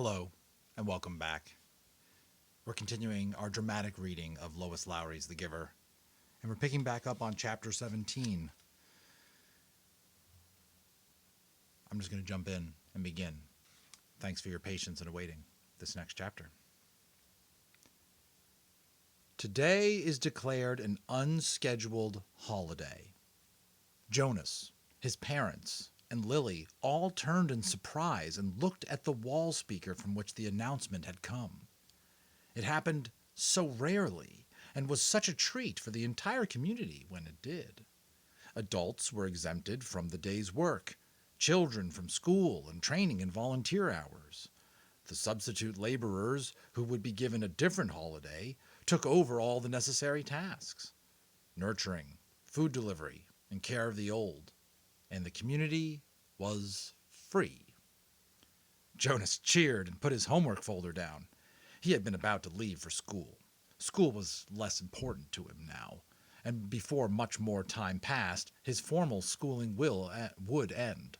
Hello, and welcome back. We're continuing our dramatic reading of Lois Lowry's The Giver, and we're picking back up on chapter 17. I'm just going to jump in and begin. Thanks for your patience in awaiting this next chapter. Today is declared an unscheduled holiday. Jonas, his parents, and Lily all turned in surprise and looked at the wall speaker from which the announcement had come. It happened so rarely and was such a treat for the entire community when it did. Adults were exempted from the day's work, children from school and training and volunteer hours. The substitute laborers, who would be given a different holiday, took over all the necessary tasks: nurturing, food delivery, and care of the old. And the community was free. Jonas cheered and put his homework folder down. He had been about to leave for school. School was less important to him now, and before much more time passed, his formal schooling would end.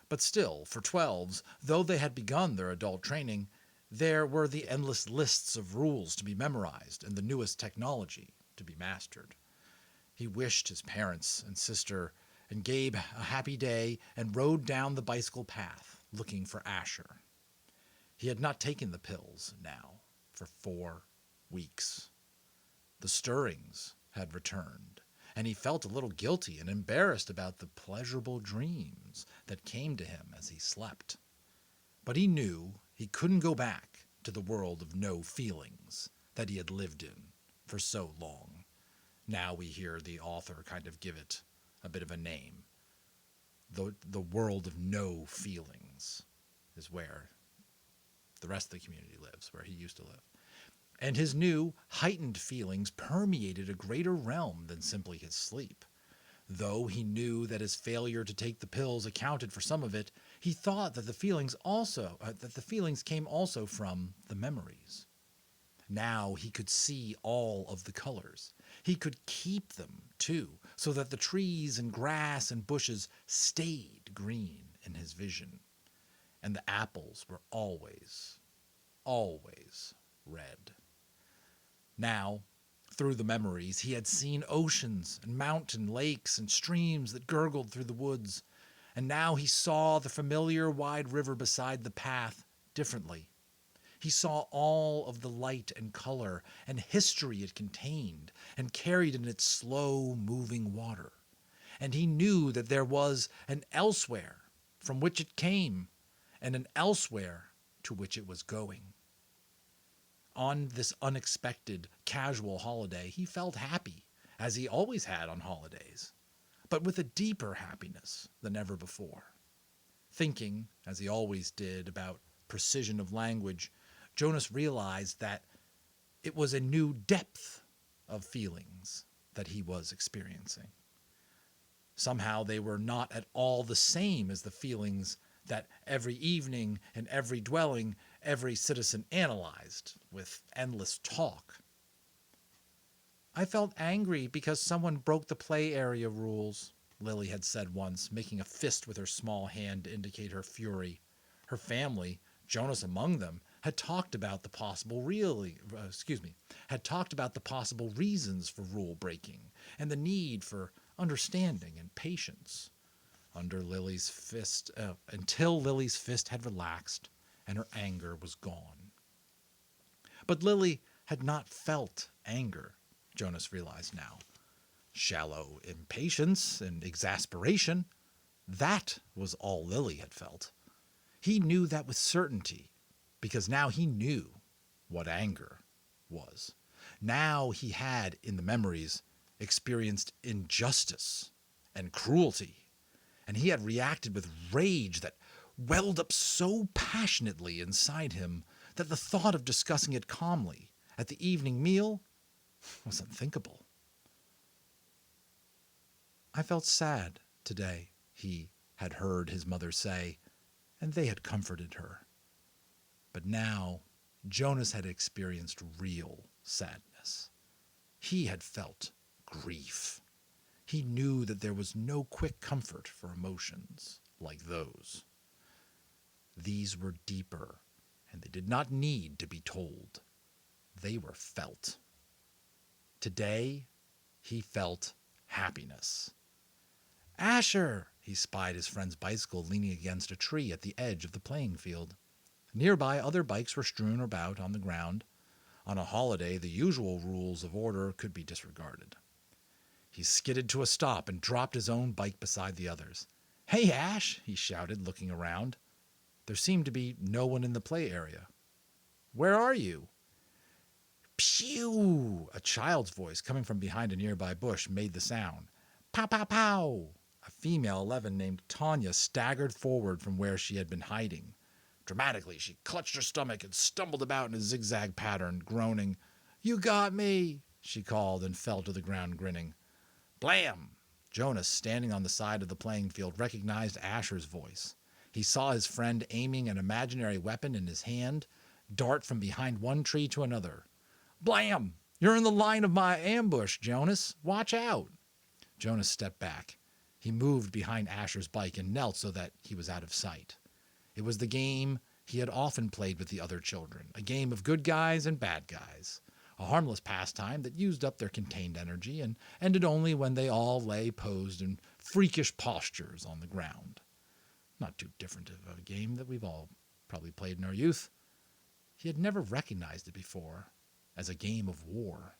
But still, for 12s, though they had begun their adult training, there were the endless lists of rules to be memorized and the newest technology to be mastered. He wished his parents and sister and Gabe a happy day and rode down the bicycle path, looking for Asher. He had not taken the pills now for 4 weeks. The stirrings had returned, and he felt a little guilty and embarrassed about the pleasurable dreams that came to him as he slept. But he knew he couldn't go back to the world of no feelings that he had lived in for so long. Now we hear the author kind of give it a bit of a name. The world of no feelings is where the rest of the community lives, where he used to live. And his new, heightened feelings permeated a greater realm than simply his sleep. Though he knew that his failure to take the pills accounted for some of it, he thought that the feelings came also from the memories. Now he could see all of the colors. He could keep them, too, so that the trees and grass and bushes stayed green in his vision. And the apples were always red. Now, through the memories, he had seen oceans and mountain lakes and streams that gurgled through the woods, and now he saw the familiar wide river beside the path differently. He saw all of the light and color and history it contained and carried in its slow-moving water. And he knew that there was an elsewhere from which it came and an elsewhere to which it was going. On this unexpected, casual holiday, he felt happy, as he always had on holidays, but with a deeper happiness than ever before. Thinking, as he always did, about precision of language, Jonas realized that it was a new depth of feelings that he was experiencing. Somehow they were not at all the same as the feelings that every evening in every dwelling every citizen analyzed with endless talk. "I felt angry because someone broke the play area rules," Lily had said once, making a fist with her small hand to indicate her fury. Her family, Jonas among them, had talked about the possible reasons for rule breaking and the need for understanding and patience. Until Lily's fist had relaxed and her anger was gone. But Lily had not felt anger, Jonas realized now. Shallow impatience and exasperation, that was all Lily had felt. He knew that with certainty, because now he knew what anger was. Now he had, in the memories, experienced injustice and cruelty, and he had reacted with rage that welled up so passionately inside him that the thought of discussing it calmly at the evening meal was unthinkable. "I felt sad today," he had heard his mother say, and they had comforted her. But now Jonas had experienced real sadness. He had felt grief. He knew that there was no quick comfort for emotions like those. These were deeper and They did not need to be told. They were felt. Today, he felt happiness. Asher! He spied his friend's bicycle leaning against a tree at the edge of the playing field. Nearby, other bikes were strewn about on the ground. On a holiday, the usual rules of order could be disregarded. He skidded to a stop and dropped his own bike beside the others. "Hey, Ash!" he shouted, looking around. There seemed to be no one in the play area. "Where are you?" Phew! A child's voice coming from behind a nearby bush made the sound. "Pow, pow, pow!" A female 11 named Tanya staggered forward from where she had been hiding. Dramatically, she clutched her stomach and stumbled about in a zigzag pattern, groaning. "You got me!" she called and fell to the ground grinning. Blam! Jonas, standing on the side of the playing field, recognized Asher's voice. He saw his friend aiming an imaginary weapon in his hand, dart from behind one tree to another. Blam! "You're in the line of my ambush, Jonas. Watch out!" Jonas stepped back. He moved behind Asher's bike and knelt so that he was out of sight. It was the game he had often played with the other children, a game of good guys and bad guys, a harmless pastime that used up their contained energy and ended only when they all lay posed in freakish postures on the ground. Not too different of a game that we've all probably played in our youth. He had never recognized it before as a game of war.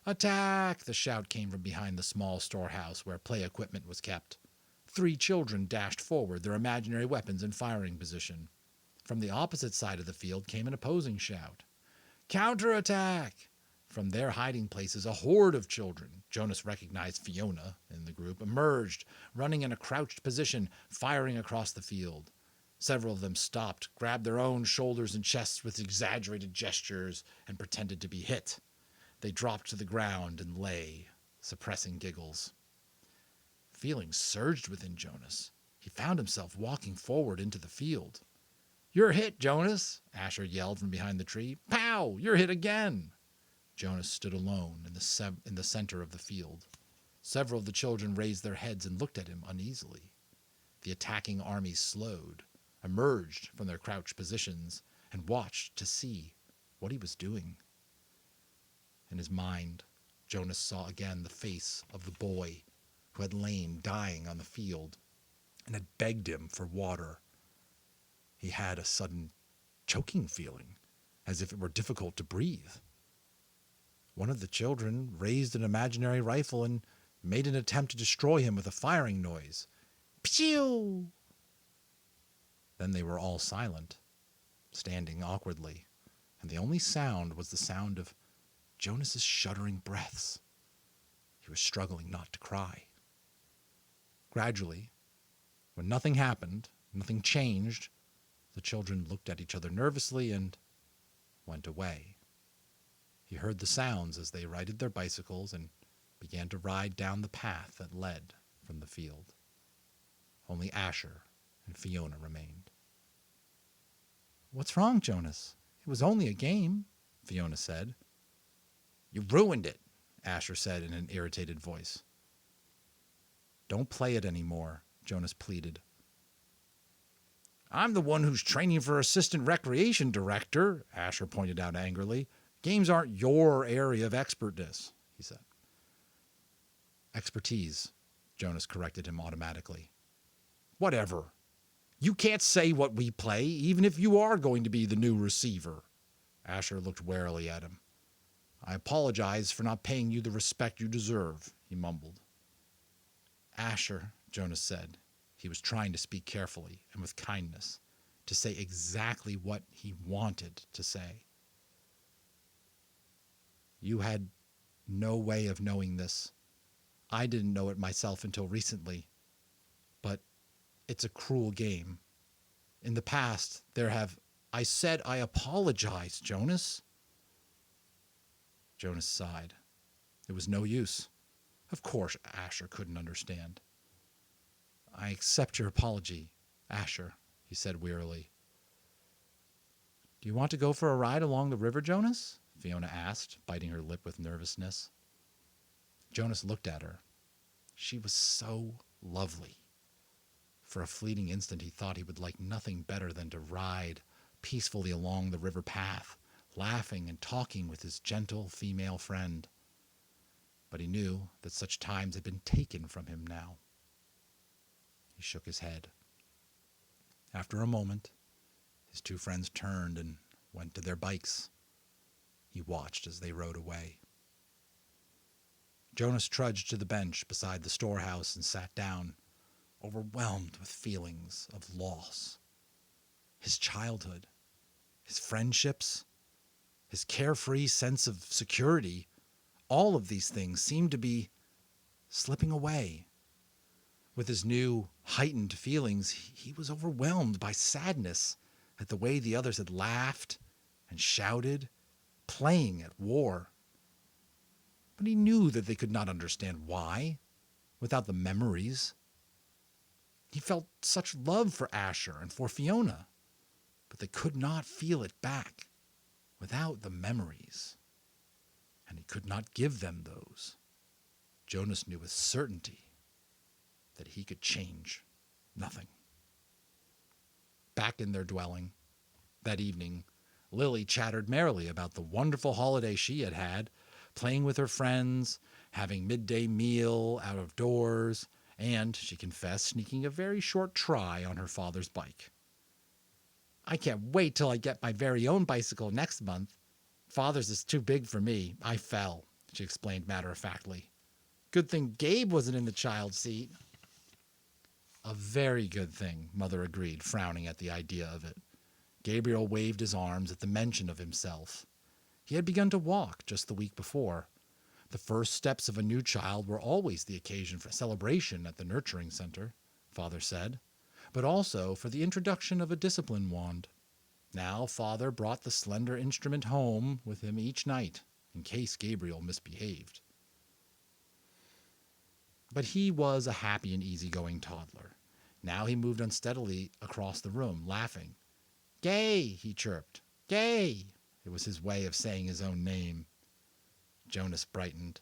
"Attack!" The shout came from behind the small storehouse where play equipment was kept. 3 children dashed forward, their imaginary weapons in firing position. From the opposite side of the field came an opposing shout. "Counterattack!" From their hiding places, a horde of children, Jonas recognized Fiona in the group, emerged, running in a crouched position, firing across the field. Several of them stopped, grabbed their own shoulders and chests with exaggerated gestures, and pretended to be hit. They dropped to the ground and lay, suppressing giggles. Feelings surged within Jonas. He found himself walking forward into the field. "You're hit, Jonas!" Asher yelled from behind the tree. "Pow! You're hit again!" Jonas stood alone in the center of the field. Several of the children raised their heads and looked at him uneasily. The attacking army slowed, emerged from their crouched positions, and watched to see what he was doing. In his mind, Jonas saw again the face of the boy who had lain dying on the field and had begged him for water. He had a sudden choking feeling, as if it were difficult to breathe. One of the children raised an imaginary rifle and made an attempt to destroy him with a firing noise. Pew! Then they were all silent, standing awkwardly, and the only sound was the sound of Jonas's shuddering breaths. He was struggling not to cry. Gradually, when nothing happened, nothing changed, the children looked at each other nervously and went away. He heard the sounds as they righted their bicycles and began to ride down the path that led from the field. Only Asher and Fiona remained. "What's wrong, Jonas? It was only a game," Fiona said. "You ruined it," Asher said in an irritated voice. "Don't play it anymore," Jonas pleaded. "I'm the one who's training for assistant recreation director," Asher pointed out angrily. "Games aren't your area of expertness," he said. "Expertise," Jonas corrected him automatically. "Whatever. You can't say what we play, even if you are going to be the new receiver." Asher looked warily at him. "I apologize for not paying you the respect you deserve," he mumbled. "Asher," Jonas said. He was trying to speak carefully and with kindness, to say exactly what he wanted to say. "You had no way of knowing this. I didn't know it myself until recently. But it's a cruel game. In the past, I said I apologize, Jonas." Jonas sighed. It was no use. Of course Asher couldn't understand. "I accept your apology, Asher," he said wearily. "Do you want to go for a ride along the river, Jonas?" Fiona asked, biting her lip with nervousness. Jonas looked at her. She was so lovely. For a fleeting instant he thought he would like nothing better than to ride peacefully along the river path, laughing and talking with his gentle female friend. But he knew that such times had been taken from him now. He shook his head. After a moment, his two friends turned and went to their bikes. He watched as they rode away. Jonas trudged to the bench beside the storehouse and sat down, overwhelmed with feelings of loss. His childhood, his friendships, his carefree sense of security, all of these things seemed to be slipping away. With his new, heightened feelings, he was overwhelmed by sadness at the way the others had laughed and shouted, playing at war. But he knew that they could not understand why, without the memories. He felt such love for Asher and for Fiona, but they could not feel it back without the memories. And he could not give them those. Jonas knew with certainty that he could change nothing. Back in their dwelling, that evening, Lily chattered merrily about the wonderful holiday she had had, playing with her friends, having midday meal out of doors, and, she confessed, sneaking a very short try on her father's bike. "I can't wait till I get my very own bicycle next month. Father's is too big for me. I fell," she explained matter-of-factly. "Good thing Gabe wasn't in the child seat." "A very good thing," Mother agreed, frowning at the idea of it. Gabriel waved his arms at the mention of himself. He had begun to walk just the week before. The first steps of a new child were always the occasion for celebration at the nurturing center, Father said, but also for the introduction of a discipline wand. Now Father brought the slender instrument home with him each night, in case Gabriel misbehaved. But he was a happy and easygoing toddler. Now he moved unsteadily across the room, laughing. "Gay," he chirped. "Gay." It was his way of saying his own name. Jonas brightened.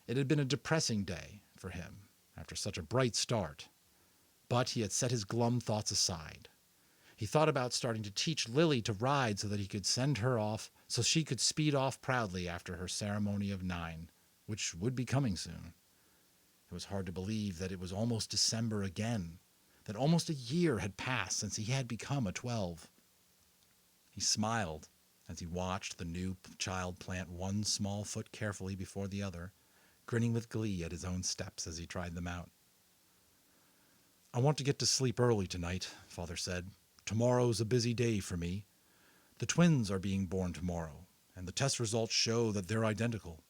It had been a depressing day for him, after such a bright start. But he had set his glum thoughts aside. He thought about starting to teach Lily to ride so that he could send her off, so she could speed off proudly after her ceremony of 9, which would be coming soon. It was hard to believe that it was almost December again, that almost a year had passed since he had become a 12. He smiled as he watched the new child plant one small foot carefully before the other, grinning with glee at his own steps as he tried them out. "I want to get to sleep early tonight," Father said. "Tomorrow's a busy day for me. The twins are being born tomorrow, and the test results show that they're identical."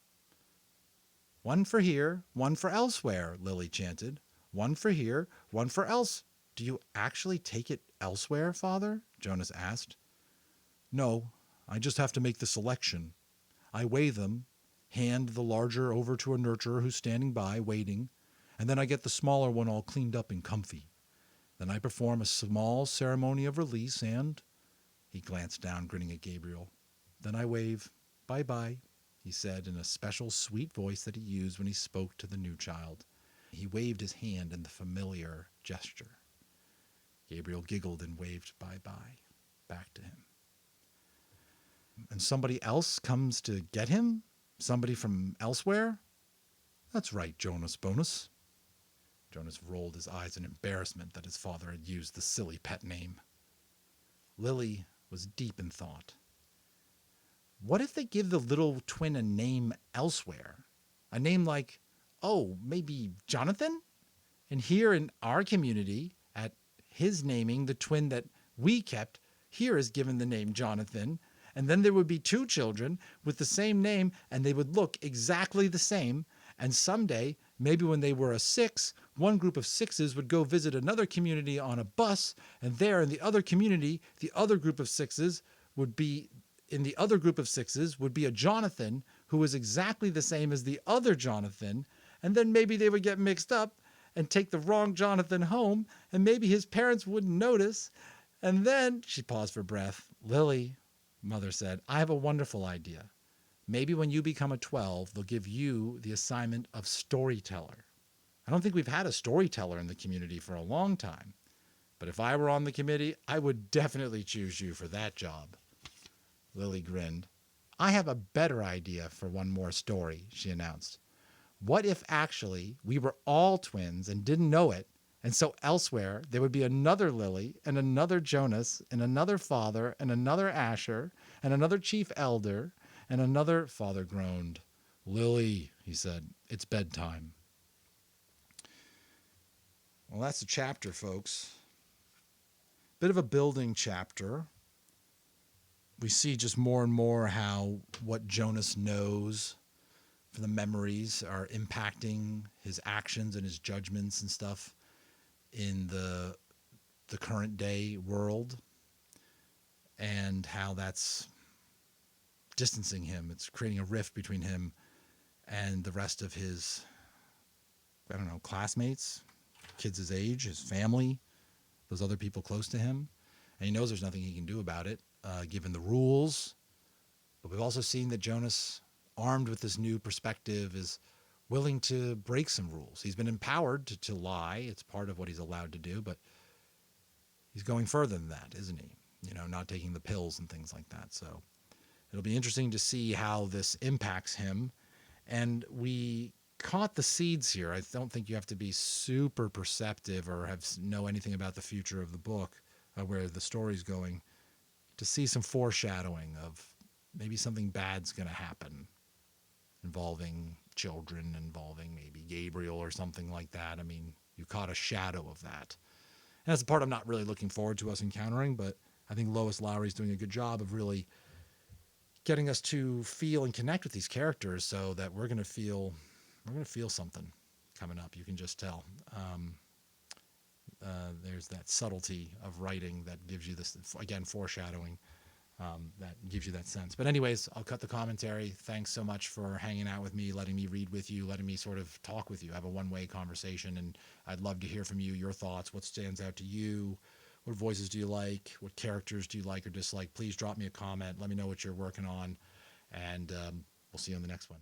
"One for here, one for elsewhere," Lily chanted. "One for here, one for else." "Do you actually take it elsewhere, Father?" Jonas asked. "No, I just have to make the selection. I weigh them, hand the larger over to a nurturer who's standing by, waiting, and then I get the smaller one all cleaned up and comfy. Then I perform a small ceremony of release and—" He glanced down, grinning at Gabriel. "Then I wave, 'Bye-bye,'" he said in a special sweet voice that he used when he spoke to the new child. He waved his hand in the familiar gesture. Gabriel giggled and waved bye-bye back to him. "And somebody else comes to get him? Somebody from elsewhere?" "That's right, Jonas Bonus." Jonas rolled his eyes in embarrassment that his father had used the silly pet name. Lily was deep in thought. What if they give the little twin a name elsewhere? A name like, maybe Jonathan? And here in our community, at his naming, the twin that we kept here is given the name Jonathan, and then there would be 2 children with the same name, and they would look exactly the same, and someday, maybe when they were a 6, one group of 6s would go visit another community on a bus, and there in the other community, the other group of 6s would be a Jonathan who was exactly the same as the other Jonathan, and then maybe they would get mixed up and take the wrong Jonathan home, and maybe his parents wouldn't notice, and then—" She paused for breath. "Lily," Mother said, "I have a wonderful idea. Maybe when you become a 12, they'll give you the assignment of storyteller. I don't think we've had a storyteller in the community for a long time. But if I were on the committee, I would definitely choose you for that job. Lily grinned. I have a better idea for one more story, she announced. What if actually we were all twins and didn't know it, and so elsewhere there would be another Lily and another Jonas and another father and another Asher and another chief elder and another... Father groaned. Lily, he said, it's bedtime. Well, that's the chapter, folks. Bit of a building chapter. We see just more and more how what Jonas knows for the memories are impacting his actions and his judgments and stuff in the current day world, and how that's distancing him. It's creating a rift between him and the rest of his, I don't know, classmates, kids his age, his family, those other people close to him. And he knows there's nothing he can do about it, given the rules. But we've also seen that Jonas, armed with this new perspective, is willing to break some rules. He's been empowered to lie. It's part of what he's allowed to do, but he's going further than that, isn't he? You know, not taking the pills and things like that. So it'll be interesting to see how this impacts him. And we caught the seeds here. I don't think you have to be super perceptive or know anything about the future of the book, where the story's going, to see some foreshadowing of maybe something bad's going to happen involving children, involving maybe Gabriel or something like that. I mean, you caught a shadow of that. And that's the part I'm not really looking forward to us encountering, but I think Lois Lowry is doing a good job of really getting us to feel and connect with these characters, so that we're going to feel something coming up. You can just tell. There's that subtlety of writing that gives you this, again, foreshadowing, that gives you that sense. But anyways, I'll cut the commentary. Thanks so much for hanging out with me, letting me read with you, letting me sort of talk with you, have a one-way conversation. And I'd love to hear from you, your thoughts, what stands out to you, what voices do you like, what characters do you like or dislike. Please drop me a comment. Let me know what you're working on, and we'll see you on the next one.